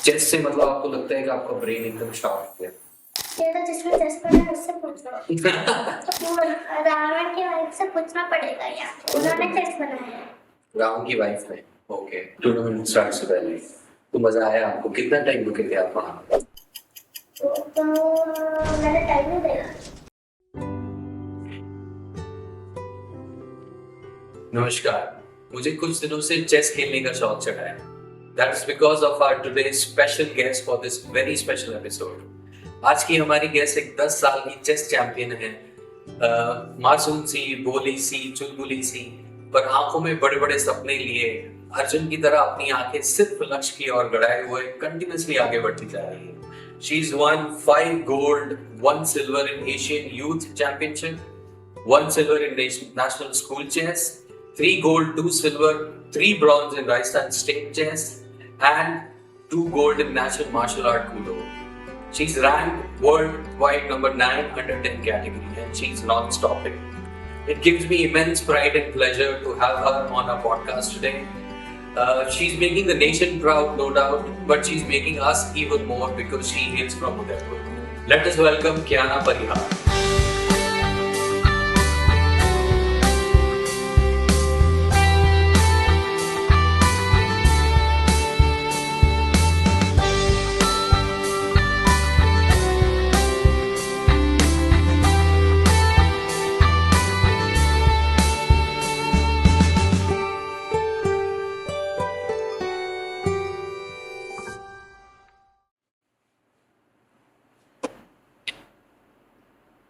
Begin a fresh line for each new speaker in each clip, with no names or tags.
Chess से मतलब आपको लगता है कि आपका ब्रेन एकदम शार्प है?
ये तो जिसमें चेस पढ़ा है उससे पूछ लो। वो रावण की वाइफ से पूछना पड़ेगा यार, उन्होंने चेस बनाया है।
राम की वाइफ ने? ओके, टूर्नामेंट स्टार्ट से पहले तो मजा आया आपको? कितना टाइम रुके थे आप वहाँ?
तो मैंने टाइम नहीं देखा।
नमस्कार, मुझे कुछ दिनों से चेस खेलने का शौक चढ़ा है। That's because of our today's special guest for this very special episode. आज की हमारी गेस्ट एक 10 साल की चेस चैंपियन है। मासूम सी, भोली सी, चुलबुली सी, पर आंखों में बड़े बड़े सपने लिए अर्जुन की तरह अपनी आंखें सिर्फ लक्ष्य की ओर गड़ाए हुए कंटिन्यूअसली आगे बढ़ती जा रही है। She's won 5 gold, 1 silver in Asian Youth Championship, 1 silver in National School Chess, 3 gold, 2 silver, 3 bronze in Rajasthan State Chess, and 2 gold in National Martial Art Kudo. She's ranked worldwide number 9 under 10 category and she's non-stopping. It gives me immense pride and pleasure to have her on our podcast today. She's making the nation proud, no doubt, but she's making us even more because she hails from Udaipur. Let us welcome Kiana Parihar.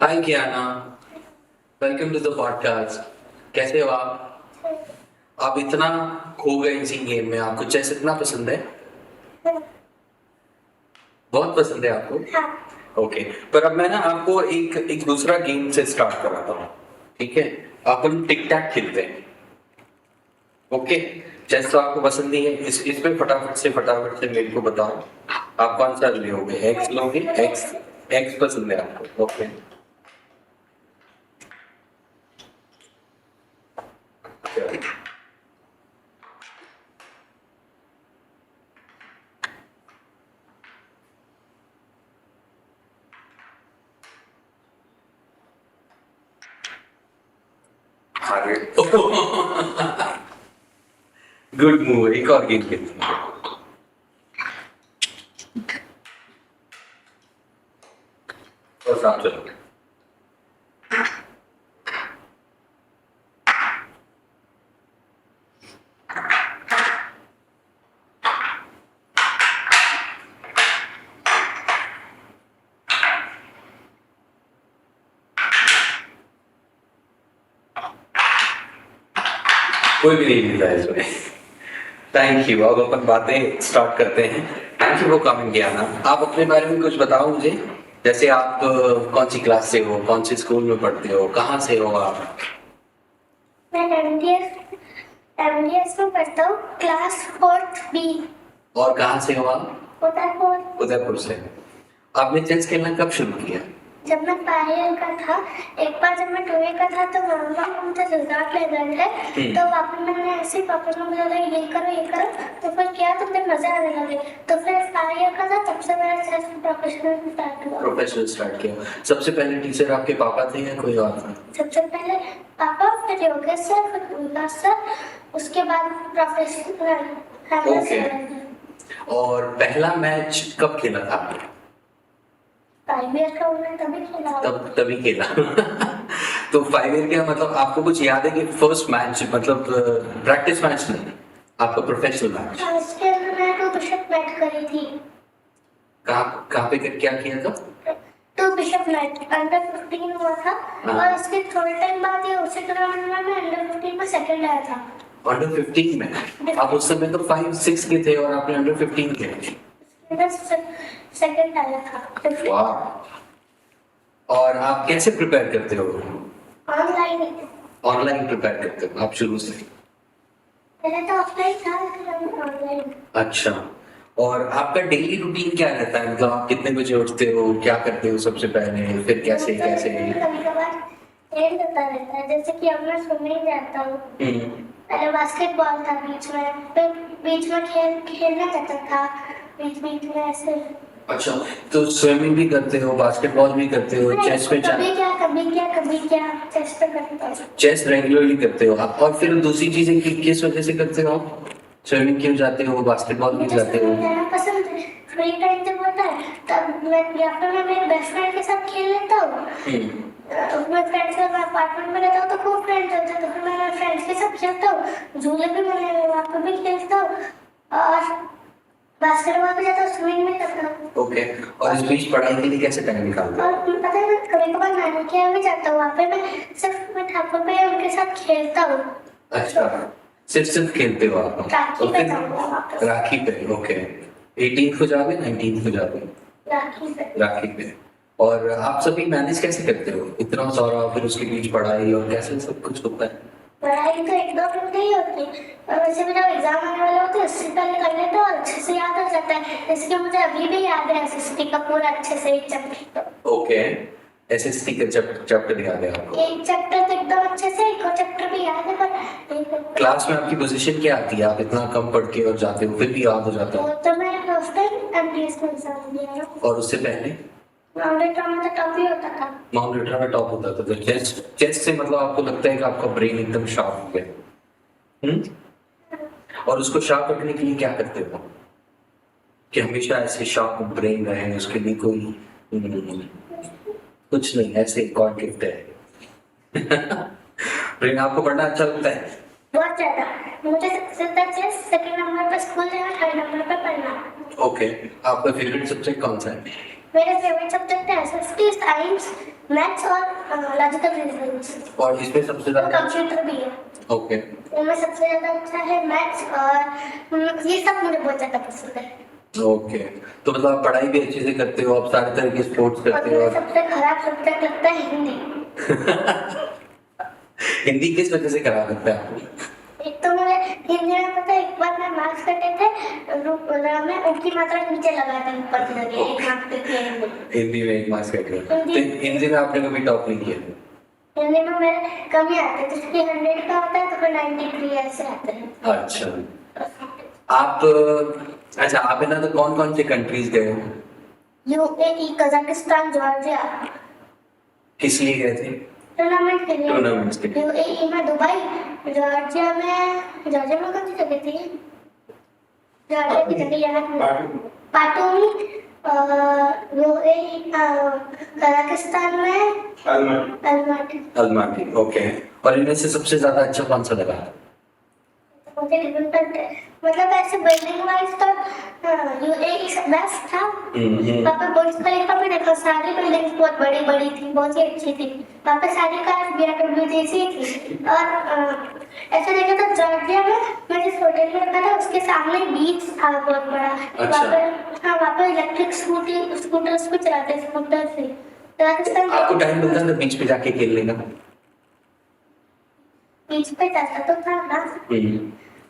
Hi Kiana, welcome to the podcast. कैसे हो आप? आप इतना खो गए इसी game में, आपको चेस इतना पसंद है? बहुत पसंद है आपको?
हाँ।
ओके, पर अब मैं ना आपको एक दूसरा गेम से स्टार्ट कराता हूँ, ठीक है? अपन टिक टैक खेलते हैं। ओके, चेस तो आपको पसंद नहीं है, इसमें फटाफट से मेरे को बताओ, आप कौन सा लोगे? एक्स लोगे? एक्स पसंद है आपको? Okay, good move. एक और गेम खेलते हैं। और साथ चलो। कोई भी नहीं मिलता है इसमें। Thank you. अब अपन बातें स्टार्ट करते हैं। Thank you for coming Kiana. आप अपने बारे में कुछ बताओ मुझे, जैसे आप कौन सी क्लास से हो, कौन से स्कूल में पढ़ते हो, कहाँ से हो आप?
मैं एमडीएस में पढ़ता हूँ, क्लास 4th B।
और कहाँ से हो आप?
उदयपुर।
उदयपुर से। आपने चेस खेलना कब शुरू किया?
जब मैं 5 ईयर का था। एक बार जब मैं 2 ईयर का था तो मम्मा मुझे रिजल्ट ले गए थे, तो वापस मैंने ऐसे ही पापा ने बोला ये करो, तो फिर किया तो फिर मजा आने लगे। तो फिर 5 ईयर का था तब से मेरा चेस प्रोफेशनल स्टार्ट किया।
सबसे पहले टीचर आपके पापा थे या कोई और था?
सबसे पहले पापा, फिर योगेश सर, फिर विकास सर, उसके बाद प्रोफेशनल।
ओके। और पहला मैच कब खेला था आपने?
5 ईयर का उन्होंने
तभी खेला। तो 5 ईयर का मतलब आपको कुछ याद है कि फर्स्ट मैच, मतलब प्रैक्टिस मैच नहीं, आपका प्रोफेशनल मैच?
उसके मैं तो बिशप मैच करी थी।
कहाँ पे क्या किया था?
तो बिशप मैच अंडर 15 हुआ था। और उसके थोड़े टाइम बाद ये उसी टूर्नामेंट में मैं अंडर 15 में सेकंड आया था।
अंडर 15 में? आप उस समय तो 5-6 के थे और आपने अंडर 15 खेले।
सेकंड आया था।
वाह। और आप कैसे प्रिपेयर करते हो?
ऑनलाइन
प्रिपेयर करते हो आप शुरू से?
पहले तो ऑफलाइन था, फिर ऑनलाइन।
अच्छा, और आपका डेली रूटीन क्या रहता है? मतलब आप कितने बजे उठते हो, क्या करते हो सबसे पहले, फिर कैसे?
कभी-कभार ट्रेन करता रहता है, जैसे कि अब मैं स्विमिंग जाता हूँ। पहले बास्केटबॉल था बीच में, फिर बीच में खेलने जाता था, बीच बीच में ऐसे।
अच्छा, तो स्विमिंग भी करते हो, बास्केटबॉल भी करते हो, चेस में
कभी क्या चेस पे करता हूँ।
चेस रेगुलरली करते हो आप? और फिर दूसरी चीजें किस वजह से करते हो आप? स्विमिंग क्यों जाते हो, बास्केटबॉल क्यों
मुझे
जाते हो?
स्विमिंग जाना पसंद है। फ्री टाइम जब होता है तब मैं या फिर मैं मेरे बेस्ट फ्रेंड के साथ खेल लेता हूँ। मैं फ्रेंड्स के अपार्टमेंट में रहता हूँ तो खूब फ्रेंड्स होते हैं, तो फिर मैं मेरे फ्रेंड्स के साथ खेलता हूँ। झूले भी मैंने वहाँ पे भी खेलता हूँ और बास्केटबॉल भी जाता हूँ, स्विमिंग भी करता हूँ।
ओके, और इस बीच पढ़ाई के लिए कैसे टाइम निकालते हो?
और पता है मैं कभी कभार नानी के यहाँ भी जाता हूँ, वहाँ पे मैं सिर्फ मैं ठाकुर भैया उनके साथ खेलता हूँ।
अच्छा, सिर्फ खेलते हो आप?
राखी
तो
पे
फिर
जाऊंगा वहाँ पे।
राखी पे, ओके। 18 को जाओगे, 19 को जाओगे?
राखी पे।
राखी पे। और आप सभी मैनेज कैसे करते हो, इतना सारा, फिर उसके बीच पढ़ाई, और कैसे सब कुछ होता है?
पढ़ाई तो एक दो घंटे ही होती है, और वैसे भी जब एग्जाम आने वाले होते हैं उससे पहले कर लेते हो, अच्छे से याद हो जाता है। जैसे कि मुझे अभी भी याद है एसएसटी का पूरा अच्छे से एक चैप्टर।
ओके, एसएसटी का चैप्टर याद है आपको?
एक चैप्टर तो एकदम अच्छे से, एक और चैप्टर भी याद है पर
क्लास में आपकी पोजीशन क्या आती है? आप इतना कम पढ़ के और जाते हो, फिर भी याद हो जाता
वो
है?
तो मैं फर्स्ट टाइम एमटीएस में एग्जाम दिया है।
और उससे पहले
माउंटेन में तो टॉप ही होता था।
माउंट लिटरा में टॉप होता था, तो चेस से मतलब आपको लगता है कि आपका ब्रेन एकदम शार्प हो गया? और उसको शार्प रखने के लिए क्या करते हो कि हमेशा ऐसे शार्प ब्रेन रहे? उसके लिए कोई कुछ नहीं, ऐसे गॉड गिफ्ट है। ब्रेन आपको पढ़ना अच्छा लगता है?
बहुत ज्यादा। मुझे सबसे ज्यादा चेस, सेकंड नंबर पे स्कूल जाना, थर्ड नंबर पे पढ़ना।
ओके, आपका फेवरेट सब्जेक्ट कौन सा है?
मेरे फेवरेट सब्जेक्ट है एसएसटी, साइंस, मैथ्स और लॉजिकल रीजनिंग।
और इसमें सबसे ज्यादा?
कंप्यूटर भी है।
ओके,
उनमें सबसे ज्यादा अच्छा है मैथ्स, और ये सब मुझे बहुत ज्यादा पसंद है।
ओके, तो मतलब आप पढ़ाई भी अच्छे से करते हो, आप सारे तरह के स्पोर्ट्स
और
करते हो?
मुझे सबसे खराब सब्जेक्ट लगता है हिंदी।
हिंदी किस वजह से खराब लगता है आपको?
एक तो मुझे हिंदी में पता है, एक बार मैं मार्क्स कटे थे, मैं उनकी मात्रा नीचे लगा दी, ऊपर की जगह एक मार्क्स पे थे हिंदी।
हिंदी में 1 मार्क्स कट गया, तो हिंदी में आपने कभी टॉप नहीं किया?
हिंदी में मेरे कम ही आते हैं, जैसे कि 100 का होता है तो फिर 93 ऐसे आते हैं।
अच्छा, आप अच्छा, आप है ना, तो कौन कौन से कंट्रीज गए हो?
UAE, Kazakhstan, Georgia.
किस लिए गए थे?
टूर्नामेंट के लिए।
टूर्नामेंट्स के लिए।
यूएई में दुबई, जॉर्जिया में कौन सी जगह थी? जॉर्जिया की जगह याद नहीं। बाटूमी, यूएई, कजाकिस्तान में
अलमाटी। ओके, और इनमें से सबसे ज्यादा अच्छा कौन सा लगा?
मुझे डिफिकल्ट है, मतलब ऐसे बिल्डिंग वाइज तो यूएई बेस्ट था। वहाँ पे बुर्ज खलीफा भी देखो, सारी बिल्डिंग्स बहुत बड़ी बड़ी थी, बहुत ही अच्छी थी। वहाँ पे सारी कार बीएमडब्ल्यू जैसी थी। और ऐसे देखे तो जॉर्जिया में मैं जिस होटल में रुका था उसके सामने बीच था बहुत बड़ा।
अच्छा।
वहाँ पे इलेक्ट्रिक स्कूटर्स भी चलाते, स्कूटर से। राजस्थान
आपको टाइम मिलता था बीच पे जाके खेलने का?
बीच पे जाता तो था ना,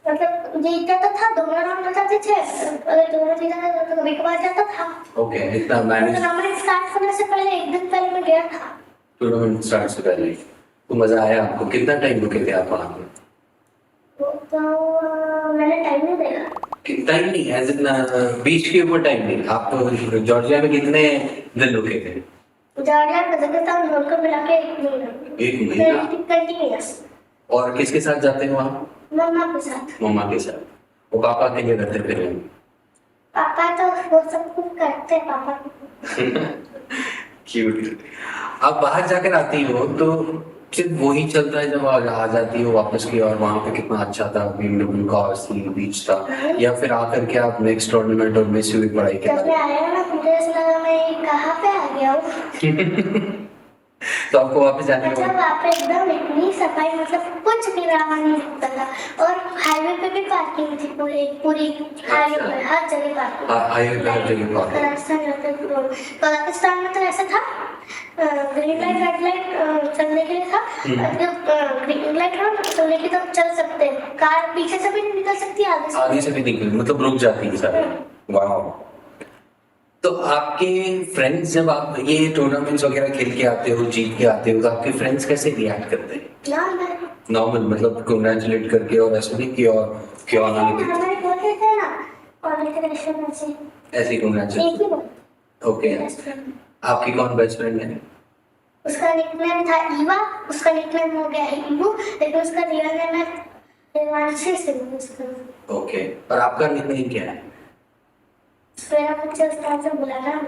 मतलब जीता तो था, दोनों राउंड बचाते थे, अगर दोनों जीता तो कभी कभार जाता था।
ओके, इतना मैनेज।
टूर्नामेंट स्टार्ट होने से पहले एक दिन पहले मैं गया था।
टूर्नामेंट स्टार्ट से पहले तो मजा आया आपको? कितना टाइम रुके थे आप वहाँ पे?
वो तो मैंने टाइम नहीं देखा।
टाइम नहीं, एज इन बीच के ऊपर टाइम नहीं। आप जॉर्जिया में कितने दिन रुके थे?
जॉर्जिया कजाकिस्तान जोड़कर मिला के 1 महीना।
1 महीना?
कंटिन्यूअस।
और किसके साथ जाते हो आप?
मम्मा के साथ।
मम्मा के साथ। वो पापा के लिए रहते थे?
पापा तो वो सब कुछ करते हैं पापा।
क्यूट। आप बाहर जाकर आती हो तो सिर्फ वही चलता है जब आ जाती हो वापस की, और वहां पे कितना अच्छा था, बीएमडब्ल्यू कार्स थी, बीच था, या फिर आकर के आप नेक्स्ट टूर्नामेंट और मिस हुई पढ़ाई के
जब
बाद?
मैं आया ना मुझे ऐसा लगा मैं कहाँ पे आ गया हूँ।
तो आपको वापस जाने
मतलब
का?
वहाँ पे एकदम इतनी सफाई, मतलब कुछ भी रहा नहीं दिखता था। और हाईवे पे भी पार्किंग थी, पूरी हाईवे पे हर जगह पार्किंग।
हाईवे पे हर जगह पार्किंग।
पाकिस्तान में तो ऐसा था, ग्रीन लाइट रेड लाइट चलने के लिए था। जब ग्रीन लाइट हो चलने की तो चल सकते हैं, कार पीछे से भी नहीं निकल सकती,
आगे से भी निकल, मतलब रुक जाती है सारी। वाह। तो आपके फ्रेंड्स, जब आप ये टूर्नामेंट्स वगैरह खेल के आते हो, जीत के आते हो, तो आपके फ्रेंड्स कैसे रिएक्ट करते हैं? नॉर्मल, मतलब कंग्रेचुलेट करके, और ऐसे नहीं कि और क्यों ना
हमारे बोलते थे ना, कॉन्ग्रेचुलेशन ऐसे।
ऐसी
एक
कॉन्ग्रेचुलेशन।
ही बोल
ओके,
बेस्ट फ्रेंड।
आपकी कौन बेस्ट फ्रेंड है?
उसका निकनेम था ईवा, उसका निकनेम हो गया है ईबू, लेकिन उसका रियल नेम है देवांशी सिंह उसका।
ओके, और आपका निकनेम क्या है?
मेरा मुझे उस तरह से बुलाना है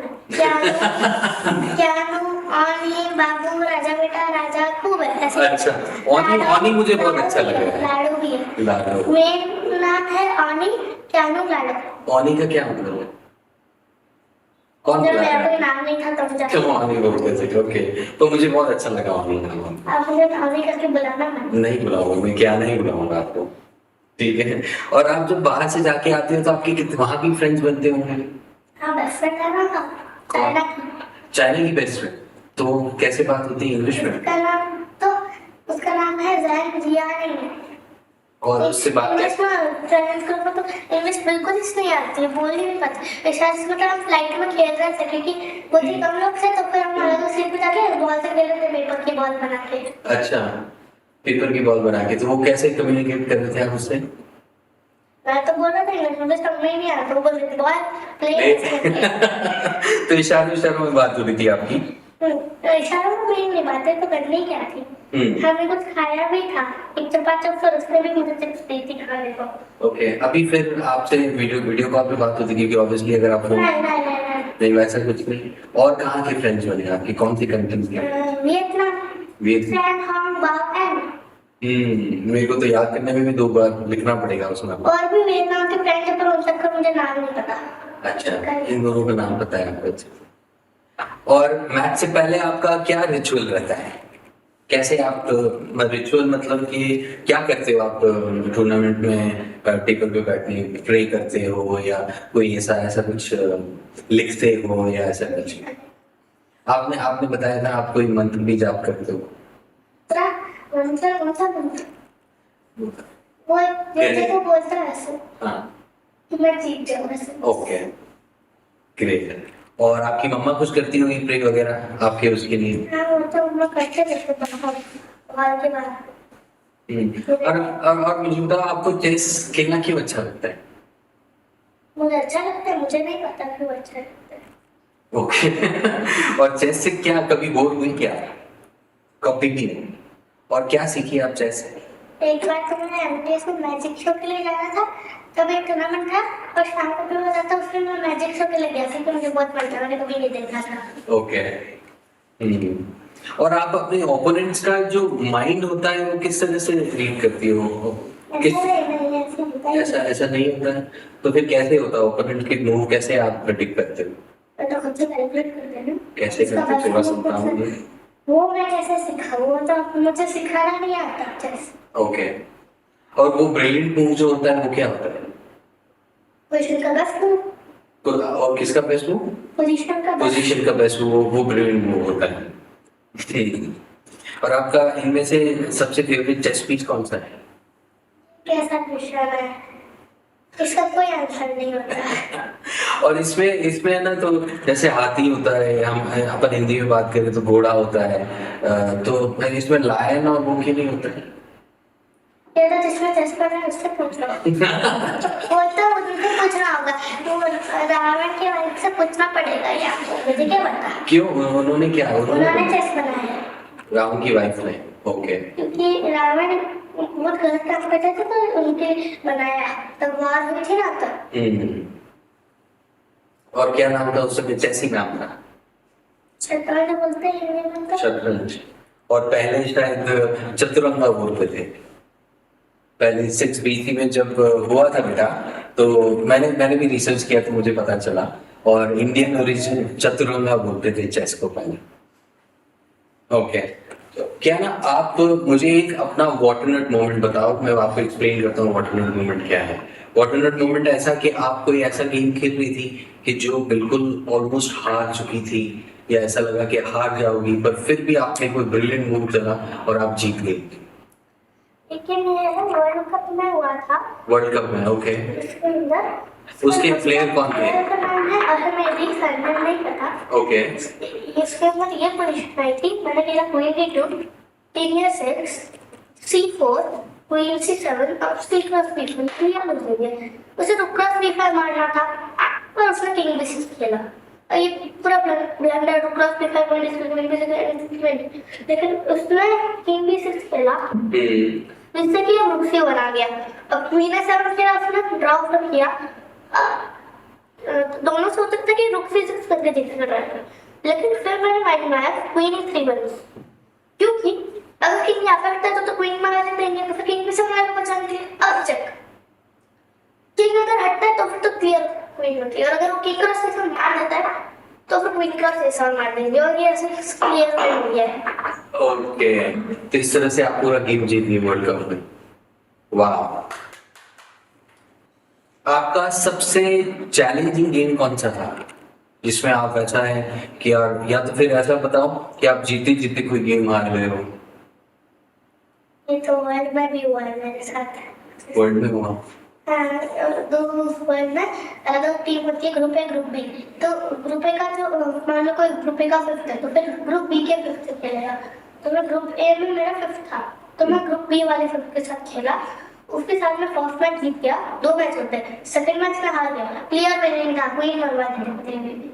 क्यानू, आनी, बाबू, राजा बेटा, राजा खूब है ऐसे।
अच्छा, ऑनी, ऑनी मुझे बहुत अच्छा लग रहा है।
लाडू भी है।
लाडो।
मेन नाम है आनी, क्यानू, लाडू।
ऑनी का क्या मतलब है? कौन
जब
बुलाता
मेरा कोई
है?
नाम नहीं था तब
क्यों
जाके
ऑनी बोलते थे? ओके, तो मुझे बहुत अच्छा लगा ऑनी का नाम।
आप मुझे आनी करके बुलाना है।
नहीं बुलाऊंगा मैं, क्या नहीं बुलाऊंगा आपको। ठीक है। और आप जब बाहर से जाके आते हो तो आपके वहां भी फ्रेंड्स बनते होंगे?
हाँ बेस्ट फ्रेंड है ना, चाइना की।
चाइना की बेस्ट फ्रेंड? तो कैसे बात होती है इंग्लिश में?
उसका नाम है जैन जियानी।
और उससे बात
इंग्लिश
कैसे?
में फ्रेंड्स को तो इंग्लिश बिल्कुल ही नहीं आती है, बोलनी नहीं पता। शायद इसमें हम फ्लाइट में खेल रहे थे क्योंकि बहुत ही कम लोग थे, तो फिर हम अलग सीट पे जाके बॉल से खेल रहे थे, पेपर की बॉल बना के।
अच्छा, पेपर की बॉल बना के। तो वो कैसे कम्युनिकेट कर रहे थे आप उससे?
मैं तो बोल रहा था इंग्लिश में, समझ में नहीं आ रहा, तो वो बोल रही थी बॉल प्ले।
तो इशारों इशारों में बात हो रही थी आपकी?
इशारों में मेरी नहीं, बातें तो करनी क्या थी। हमने कुछ खाया भी था, एक चपाचप, फिर उसने भी मुझे चिप्स दी थी खाने को।
ओके, अभी फिर आपसे वीडियो कॉल पे बात होती है क्योंकि ऑब्वियसली अगर आप लोग नहीं, वैसा कुछ नहीं। और कहाँ के फ्रेंड्स बने आपकी, कौन सी कंट्रीज के?
Vietnam,
Vietnam.
सैन बाग एंड
मेरे को तो याद करने में भी 2 बार लिखना पड़ेगा उसमें।
और भी वियतनाम के फ्रेंड्स हैं, पर उन सबका मुझे नाम नहीं पता।
अच्छा, इन दोनों का नाम पता है आपको? अच्छा। और मैच से पहले आपका क्या रिचुअल रहता है? कैसे आप रिचुअल मतलब कि क्या करते हो आप टूर्नामेंट में? टेबल पे बैठने प्रे करते हो या कोई ऐसा ऐसा कुछ लिखते हो या ऐसा कुछ? आपने आपने बताया था आप कोई मंत्र भी जाप करते हो।
क्या मंत्र? कौन सा मंत्र? वो जैसे वो बोलता है ऐसे
हाँ,
कि मैं जीत जाऊँ ऐसे।
Okay, great. और आपकी मम्मा कुछ करती होगी प्रे वगैरह आपके उसके लिए?
हाँ वो तो हम लोग करते रहते बाहर, बाहर के बाहर।
और मुझे बताओ, आपको चेस खेलना क्यों अच्छा लगता है?
मुझे अच्छा लगता है, मुझे नहीं पता क्यों अच्छा लगता है।
ओके। और चेस से क्या कभी बोर हुई क्या? कभी भी नहीं। और क्या सीखी आप चेस से?
एक बार तो मैंने एमटीएस में मैजिक शो के लिए जाना था, तब एक टूर्नामेंट था और शाम को भी हो जाता, उसमें मैं मैजिक शो के लिए गया था, तो मुझे बहुत मन था, मैंने कभी नहीं देखा था।
ओके। और आप अपने ओपोनेंट्स का जो माइंड होता है वो किस तरह से रीड करती हो? किस
नहीं ऐसे होता ही
ऐसा
नहीं।
ऐसा नहीं होता है? तो फिर कैसे होता है ओपोनेंट के मूव, कैसे आप प्रेडिक्ट करते हो?
मैं तो खुद से कैलकुलेट करते हैं ना।
कैसे
इसका
करते हो? थोड़ा
बस
समझाओ मुझे।
वो मैं कैसे सीखा, वो तो मुझे सिखाना नहीं आता चेस।
ओके। और वो ब्रिलियंट मूव जो होता है वो क्या होता है?
पोजीशन का बेस्ट मूव,
और किसका बेस्ट मूव?
पोजीशन का बेस्ट।
पोजीशन का बेस्ट वो ब्रिलियंट मूव होता है। ठीक। और आपका इनमें से सबसे फेवरेट चेस पीस कौन सा है?
कैसा क्वेश्चन है, इसका कोई आंसर नहीं होता।
और इसमें इसमें ना, तो जैसे हाथी होता है, हम अपन हिंदी में बात करें तो घोड़ा होता है, तो इसमें लायन और वो क्यों नहीं होता है?
ये तो जिसमें चेस पढ़ रहा है उससे पूछ लो। वो तो उनसे पूछना होगा, वो रावण के वाइफ से पूछना पड़ेगा, या मुझे क्या पता।
क्यों, उन्होंने क्या
उन्होंने चेस बनाया है
रावण की वाइफ ने? ओके।
क्योंकि रावण बहुत गलत काम करते थे, तो उनके बनाया, तब वार हुई थी ना तब।
और क्या नाम था उस समय? चेस ही नाम था?
शतरंज बोलते हैं हिंदी में तो।
शतरंज। और पहले शायद चतुरंगा बोलते थे। पहले 6 BC में जब हुआ था बेटा, तो मैंने मैंने भी रिसर्च किया तो मुझे पता चला। और इंडियन ओरिजिन चतुरंगा बोलते थे चेस को पहले। ओके। तो क्या ना, आप मुझे एक अपना वॉटरनट मोमेंट बताओ, मैं आपको एक्सप्लेन करता हूँ वॉटरनट मोमेंट क्या है। वॉटरनट मोमेंट ऐसा कि आप कोई ऐसा गेम खेल रही थी कि जो बिल्कुल ऑलमोस्ट हार चुकी थी, या ऐसा लगा कि हार जाओगी, पर फिर भी आपने कोई ब्रिलियंट मूव चला और आप जीत गई।
लेकिन ये वर्ल्ड कप में हुआ था।
वर्ल्ड कप में? ओके।
इसके अंदर
उसके प्लेयर कौन थे?
प्लेयर का नाम है अहमेदी, सरनेम नहीं पता।
ओके।
इसके अंदर ये पोजीशन आई थी, मैंने खेला queen D2, king A6, C4, queen C7, अब C क्रॉस B1, क्लियर हो गई है। उसे तो क्रॉस B5 मारना था, और उसने किंग बी6 खेला और ये पूरा ब्लेंडर क्रॉस p5 लेकिन उसने किंग बी6 खेला जिससे कि रुक से बना गया। अब क्वीन ए7 खेला, उसने ड्रॉ कर किया। दोनों सोच सकते कि रुक c6 करके जीत रहा है, लेकिन फिर मेरे माइंड में आया क्वीन e3 बनी, क्योंकि अगर किंग यहाँ पे हटता है तो क्वीन मार देंगे, तो फिर किंग भी से मार बचा देंगे। अब चेक, किंग अगर हटता है तो फिर तो क्लियर क्वीन होती है, और अगर वो किंग क्रॉस से मार देता है तो फिर क्वीन क्रॉस से मार देंगे, और ये ऐसे क्लियर हो गया है।
ओके, तो इस तरह से आप पूरा गेम जीत लिए वर्ल्ड कप में। वाह। आपका सबसे चैलेंजिंग गेम कौन सा था जिसमें आप ऐसा है कि यार, या तो फिर ऐसा बताओ कि आप जीते जीते कोई गेम हार गए हो?
ये तो वर्ल्ड में भी हुआ है मेरे साथ।
वर्ल्ड में हुआ?
दो वर्ल्ड में अलग टीम होती है, ग्रुप ए ग्रुप बी। तो ग्रुप ए का जो मान लो कोई ग्रुप ए का 5th है तो फिर ग्रुप बी के 5th से खेलेगा। तो मैं ग्रुप ए में मेरा 5th था, तो मैं ग्रुप बी वाले 5th के साथ खेला। उसके साथ में फर्स्ट मैच जीत गया। 2 मैच होते हैं, सेकंड मैच में हार गया, क्लियर विनिंग था, क्वीन मरवा दी।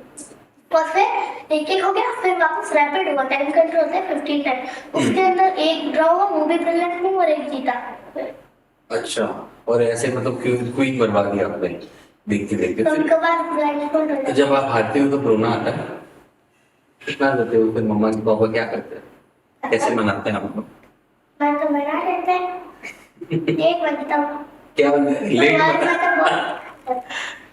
और फिर एक हो गया, फिर वापस रैपिड हुआ, टाइम कंट्रोल होता है 15 टाइम, उसके अंदर एक ड्रॉ हुआ, वो भी ब्रिलियंट में, और एक जीता।
अच्छा, और ऐसे मतलब क्वीन मरवा दिया आपने देखते देखते?
तो उनके बाद ब्लाइंडफोल्ड हो
तो
जाता
जब आप हारते हो तो रोना आता है? कितना रोते हो फिर? मम्मा पापा क्या करते हैं, कैसे मनाते हैं आपको?
मैं तो मना लेते हैं, एक बनता हूँ।
क्या लेट बनता?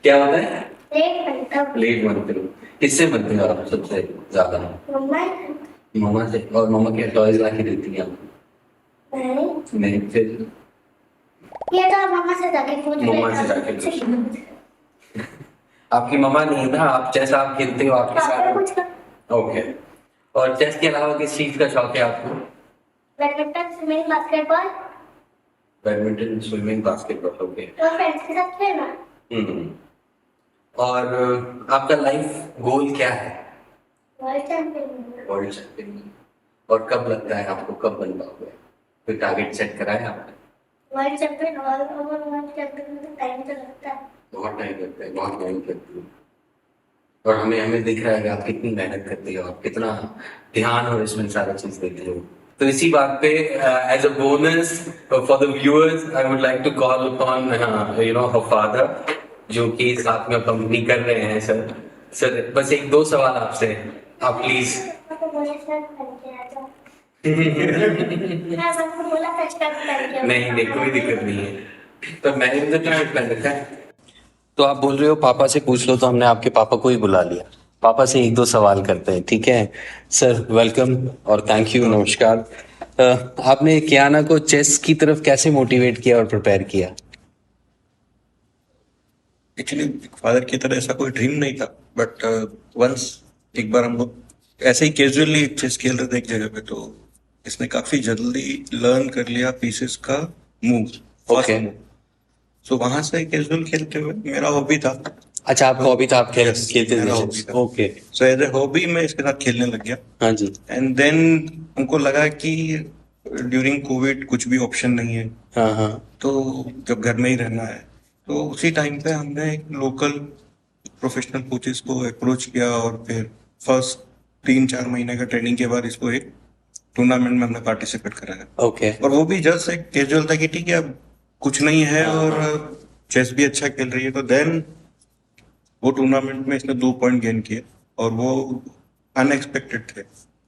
क्या होता है?
लेट बनता हूँ।
लेट बनते हो? किससे बनते हो आप सबसे ज्यादा?
मम्मा
मम्मा से? और मम्मा क्या टॉयज ला के देती है आपको?
नहीं,
नहीं, फिर
ये तो आप मम्मा से जाके पूछ
मम्मा
लेना।
से जाके पूछ। आपकी मम्मा नहीं है ना, आप जैसा आप खेलते हो आपके
पापा कुछ
साथ। ओके। और चेस के अलावा किस चीज का शौक है आपको?
Badminton, swimming, basketball
badminton, swimming, basketball. Okay.
और फ्रेंड्स के साथ खेलना।
हम्म। और आपका लाइफ गोल क्या है?
World champion.
World champion. और कब लगता है आपको, कब बन पाओगे? कोई टारगेट सेट करा है आपने?
वर्ल्ड चैंपियन और वर्ल्ड चैंपियन में तो टाइम तो लगता है।
बहुत टाइम लगता है, बहुत मेहनत करती है। और हमें हमें दिख रहा है कि आप कितनी मेहनत करते हो, आप कितना ध्यान और इसमें सारा चीज देते हो। तो इसी बात पे as a bonus for the viewers I would like to call upon you know her father, जो कि साथ में कंपनी कर रहे हैं। सर बस 1-2 सवाल आपसे, आप प्लीज।
तो बोले सर करके आ जाओ। मैं सबको बोला था स्टार्ट करके।
नहीं नहीं, कोई दिक्कत नहीं है, तो मैंने भी तो टाइम प्लान रखा है। तो आप बोल रहे हो पापा से पूछ लो, तो हमने आपके पापा को ही बुला लिया। पापा से 1-2 सवाल करते हैं, ठीक है? सर वेलकम और थैंक यू, नमस्कार। आपने कियाना को चेस की तरफ कैसे मोटिवेट किया और प्रिपेयर किया?
एक्चुअली फादर की तरह ऐसा कोई ड्रीम नहीं था, बट वंस एक बार हम लोग ऐसे ही कैजुअली चेस खेल रहे थे एक जगह पे, तो इसने काफी जल्दी लर्न कर लिया पीसेस का मूव।
ओके।
सो वहां से कैजुअल खेलते हुए मेरा हॉबी था।
अच्छा, आपका हॉबी था, आप
Yes,
खेलते
मेरा
थे?
hobby था।
Okay.
So as a hobby मैं इसके साथ खेलने लग गया।
हाँ जी।
एंड देन हमको लगा कि ड्यूरिंग कोविड कुछ भी ऑप्शन नहीं है,
हाँ हाँ।
तो जब घर में ही रहना है, तो उसी टाइम पे हमने एक लोकल प्रोफेशनल कोचेस को अप्रोच किया, और फिर फर्स्ट 3-4 महीने का ट्रेनिंग के बाद इसको एक टूर्नामेंट में हमने पार्टिसिपेट कराया।
ओके।
और वो भी जस्ट एक कैजुअल था कि ठीक है अब कुछ नहीं है और चेस भी अच्छा खेल रही है, तो देन वो टूर्नामेंट में इसने 2 पॉइंट गेन किए, और वो अनएक्सपेक्टेड थे।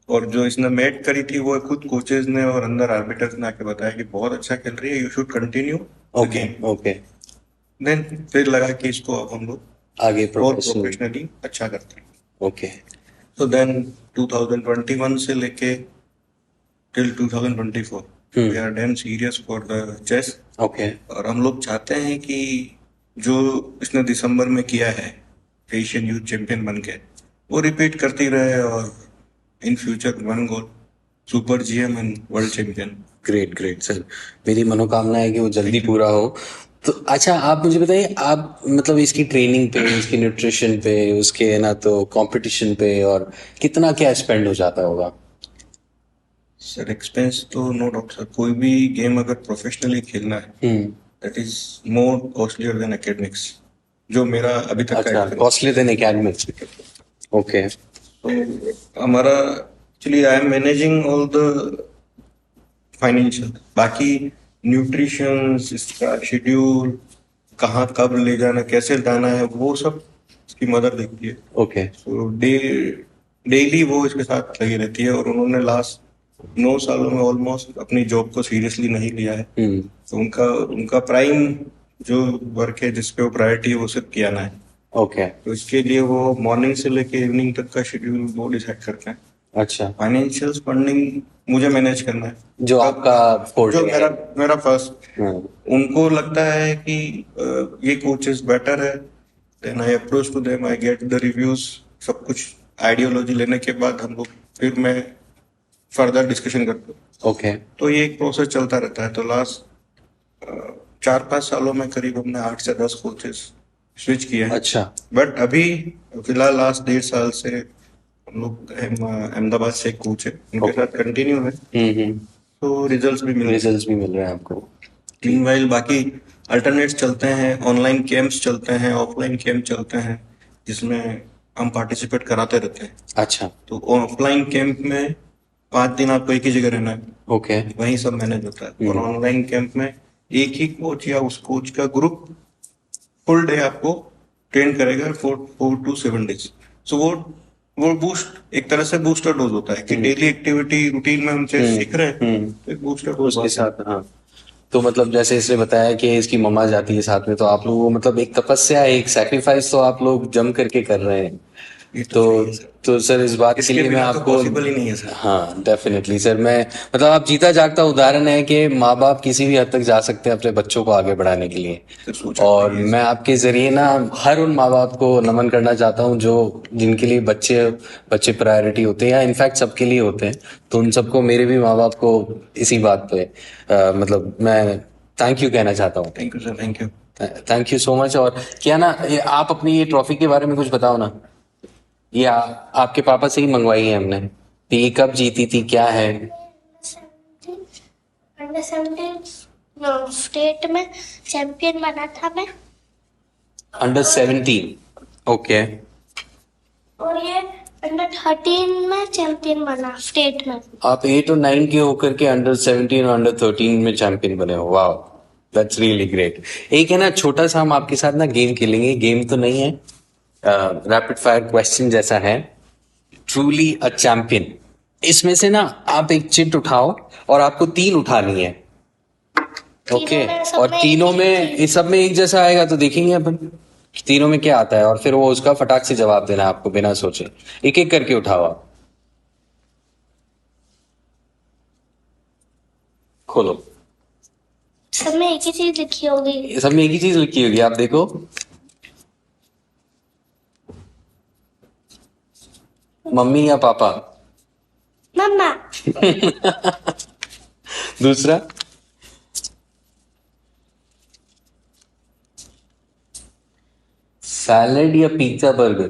और जो इसने मेट करी थी वो खुद कोचेस ने और अंदर आर्बिटर्स ने आके बताया कि बहुत अच्छा खेल रही है, you should continue.
Okay. Okay.
Then फिर लगा कि इसको अब हम लोग
आगे
और
प्रोफेशनल।
प्रोफेशनली अच्छा करते हैं।
ओके।
तो देन 2021 से लेके till 2024 we are damn serious for the chess.
Okay.
और हम लोग चाहते हैं कि जो इसने दिसंबर में किया है एशियन यूथ चैंपियन बन के, वो रिपीट करती रहे, और in future one goal super GM and world champion.
Great great sir, मेरी मनोकामना है कि वो जल्दी पूरा हो। तो अच्छा, आप मुझे बताइए, आप मतलब इसकी ट्रेनिंग पे, इसकी न्यूट्रिशन पे, उसके ना तो कंपटीशन पे, और कितना क्या स्पेंड हो जाता होगा?
सर एक्सपेंस तो नो डाउट सर, कोई भी गेम अगर प्रोफेशनली खेलना है that is more costlier than academics. जो मेरा अभी तक का
अच्छा,
experience।
Costly than academics. Okay.
तो हमारा actually I am managing all the financial, बाकी न्यूट्रिशन, इसका शेड्यूल, कहाँ कब ले जाना, कैसे जाना है, वो सब इसकी मदर देखती है।
ओके।
तो डेली वो इसके साथ लगी रहती है, और उन्होंने लास्ट 9 सालों में ऑलमोस्ट अपनी जॉब को सीरियसली नहीं लिया है। तो उनका उनका प्राइम जो वर्क है, जिसपे वो प्रायोरिटी है, वो सिर्फ कियाना है।
ओके।
तो इसके लिए वो मॉर्निंग से लेके इवनिंग तक का शेड्यूल वो डिसाइड करते हैं।
अच्छा,
फाइनेंशियल फंडिंग मुझे मैनेज करना है,
जो आपका forte
जो
है।
मेरा फर्स्ट।
हाँ,
उनको लगता है कि ये कोचेस बेटर है, then I approach to them, I get the reviews, सब कुछ आइडियोलॉजी लेने के बाद हम लोग फिर मैं फर्दर डिस्कशन करते हूँ।
ओके।
तो ये एक प्रोसेस चलता रहता है। तो लास्ट 4-5 सालों में करीब हमने 8 से 10 कोचेस स्विच किए हैं।
अच्छा।
बट अभी फिलहाल लास्ट 1.5 साल से हम लोग अहमदाबाद से एक कोच है, उनके
Okay.
साथ कंटिन्यू है। तो रिजल्ट्स भी मिल रहे हैं।
रिजल्ट्स भी मिल रहे हैं आपको।
मीनवाइल बाकी अल्टरनेट्स चलते हैं, ऑनलाइन कैंप्स चलते हैं, ऑफलाइन कैंप चलते हैं, जिसमें हम पार्टिसिपेट कराते रहते हैं।
अच्छा।
तो ऑफलाइन कैंप में 5 दिन आपको एक ही जगह रहना है,
ओके।
वहीं सब मैनेज होता है। और ऑनलाइन कैंप में एक ही कोच या उस कोच का ग्रुप फुल डे आपको ट्रेन करेगा, 4 to 7 days। सो वो बूस्ट, एक तरह से बूस्टर डोज होता है कि डेली एक्टिविटी रूटीन में हम चेस सीख रहे हैं, तो एक बूस्टर डोज
उसके साथ, हाँ। तो मतलब जैसे इसने बताया कि इसकी मम्मा जाती है साथ में, तो आप लोग मतलब एक तपस्या, एक सैक्रिफाइस तो आप लोग जम करके कर रहे हैं। तो सर इस बात के लिए मैं आपको,
पॉसिबल ही नहीं है सर।
हाँ डेफिनेटली सर, मैं मतलब आप जीता जागता उदाहरण है कि माँ बाप किसी भी हद तक जा सकते हैं अपने बच्चों को आगे बढ़ाने के लिए। और मैं आपके जरिए ना हर उन माँ बाप को नमन करना चाहता हूँ जो जिनके लिए बच्चे प्रायोरिटी होते हैं, या इनफैक्ट सबके लिए होते हैं। तो उन सबको, मेरे भी माँ बाप को इसी बात पे मतलब मैं थैंक यू कहना चाहता हूँ।
Thank you sir, thank you.
Thank you so much. और क्या ना आप अपनी ये ट्रॉफी के बारे में कुछ बताओ ना। ये आपके पापा से ही मंगवाई है हमने। तो ये कब जीती थी, क्या है?
अंडर 17 स्टेट में चैंपियन बना था मैं।
अंडर 17। ओके।
और ये अंडर 13 में चैंपियन बना स्टेट में।
आप 8 और 9 के होकर के अंडर 17 और अंडर 13 में चैंपियन बने हो। वाह, दैट्स रियली ग्रेट। एक है ना छोटा सा हम आपके साथ ना गेम खेलेंगे। गेम तो नहीं है, रैपिड फायर क्वेश्चन जैसा है, ट्रूली अ चैंपियन। इसमें से ना आप एक चिट उठाओ और आपको 3 उठानी है। ओके। और तीनों में, इस सब में एक जैसा आएगा तो देखेंगे अपन तीनों में क्या आता है, और फिर वो उसका फटाक से जवाब देना है आपको बिना सोचे। एक एक करके उठाओ आप। खोलो।
सब में एक ही चीज लिखी होगी।
सब में एक ही चीज लिखी होगी, आप देखो। मम्मी या पापा?
मम्मा।
दूसरा? सैलेड या पिज्जा बर्गर?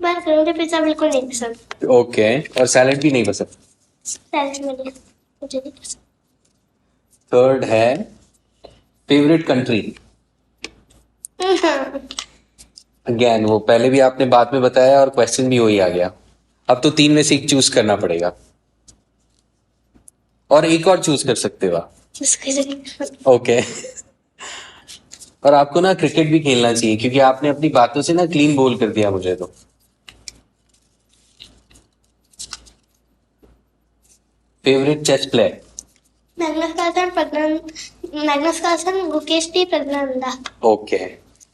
बर्गर, मुझे पिज्जा बिल्कुल नहीं पसंद।
ओके। और सैलेड भी नहीं पसंद?
सैलेड में मुझे नहीं पसंद।
थर्ड है फेवरेट कंट्री। अगेन वो पहले भी आपने बाद में बताया और क्वेश्चन भी वही आ गया। अब तो 3 में से एक चूज करना पड़ेगा, और एक और चूज कर सकते हो आप। ओके। और आपको ना क्रिकेट भी खेलना चाहिए, क्योंकि आपने अपनी बातों से ना क्लीन बोल कर दिया मुझे। तो favourite chess player?
Magnus Carlsen, Gukesh D Praggnanandhaa.
Okay.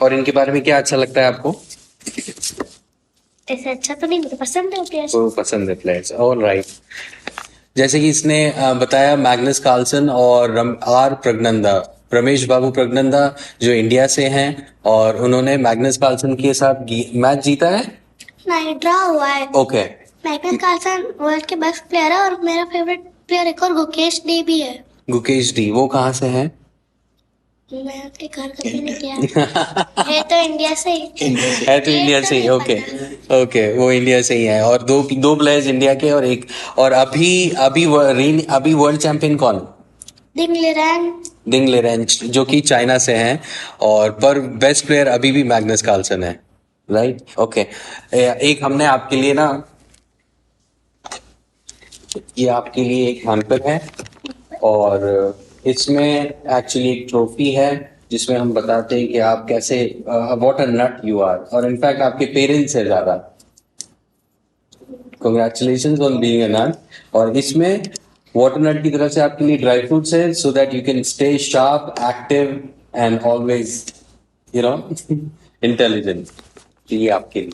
और इनके बारे में क्या अच्छा लगता है आपको?
ऐसे अच्छा तो नहीं, मुझे पसंद है प्लेयर्स।
वो पसंद है प्लेयर्स। All right. जैसे कि इसने बताया मैग्नस कार्लसन और आर प्रज्ञानंदा, रमेश बाबू प्रज्ञानंदा, जो इंडिया से हैं, और उन्होंने मैग्नस कार्लसन के साथ मैच जीता है।
नहीं, ड्रॉ हुआ है।
ओके।
मैग्नस कार्लसन वर्ल्ड के बेस्ट प्लेयर है, और मेरा फेवरेट प्लेयर एक और गुकेश डी भी है।
गुकेश डी, वो कहाँ से है?
मैं आपके घर कभी नहीं गया। है तो इंडिया से ही।
है तो इंडिया से ही। ओके। ओके, वो इंडिया से ही है। और दो प्लेयर्स इंडिया के, और एक, और अभी वर्ल्ड चैंपियन कौन?
डिंग लिरेन।
डिंग लिरेन जो कि चाइना से हैं, और पर बेस्ट प्लेयर अभी भी मैग्नस कार्लसन है, राइट? ओके, एक हमने आपके लिए ना, ये आपके लिए एक हैम्पर है, और इसमें एक्चुअली एक ट्रॉफी है जिसमें हम बताते हैं कि आप कैसे what a nut you are, और इनफैक्ट आपके पेरेंट्स से ज्यादा congratulations on being a nut. और इसमें वाटर नट की तरफ से आपके लिए ड्राई फ्रूट्स है, so that you can stay sharp, active and always you know intelligent. ये आपके लिए,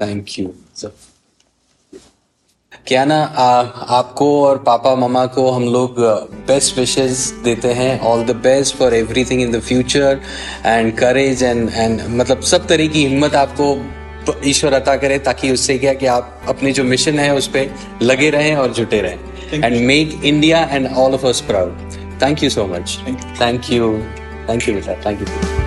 थैंक यू सर। क्या ना आपको और पापा मम्मा को हम लोग बेस्ट विशेस देते हैं, all the best for everything in the future, and courage and मतलब सब तरह की हिम्मत आपको ईश्वर अता करे, ताकि उससे क्या कि आप अपने जो मिशन है उस पर लगे रहें और जुटे रहें, and make India and all of us proud. Thank you so much. Thank you बेटा, थैंक यू।